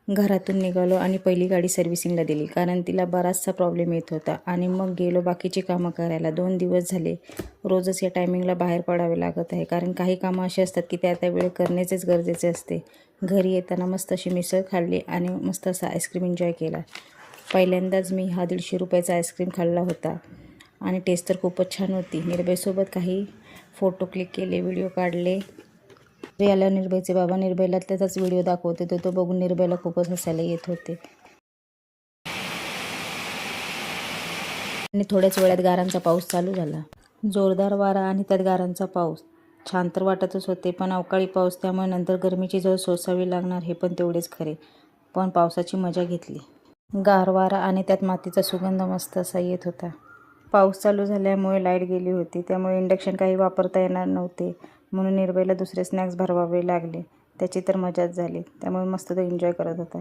घरातून निघालो आणि पहिली गाडी सर्व्हिसिंगला दिली, कारण तिला बराचसा प्रॉब्लेम येत होता. आणि मग गेलो बाकीची कामं करायला. 2 दिवस झाले रोजच या टायमिंगला बाहेर पडावे लागत आहे, कारण काही कामं अशी असतात की त्या वेळ करण्याचेच गरजेचे असते. घरी येताना मस्त अशी मिसळ खाल्ली आणि मस्त असा आईस्क्रीम एन्जॉय केला. पहिल्यांदाच मी हा 150 रुपयाचा आईस्क्रीम खाल्ला होता आणि टेस्ट तर खूपच छान होती. निर्भयसोबत काही फोटो क्लिक केले, व्हिडिओ काढले. घरी आल्यावर निर्भयचे बाबा निर्भयला त्याचाच व्हिडिओ दाखवत होते. तो बघून निर्भयला खूपच हसायला येत होते. आणि थोड्याच वेळात गारांचा पाऊस चालू झाला. जोरदार वारा आणि त्यात गारांचा पाऊस. छान तर वाटतच होते, पण अवकाळी पाऊस, त्यामुळे नंतर गरमीची झळ सोसावी लागणार हे पण तेवढेच खरे. पण पावसाची मजा घेतली. गार वारा आणि त्यात मातीचा सुगंध मस्त असा येत होता. पाऊस चालू झाल्यामुळे लाईट गेली होती, त्यामुळे इंडक्शन काही वापरता येणार नव्हते. म्हणून निर्भयला दुसरे स्नॅक्स भरवावे लागले. त्याची तर मजाच झाली. त्यामुळे मस्त तो एन्जॉय करत होता.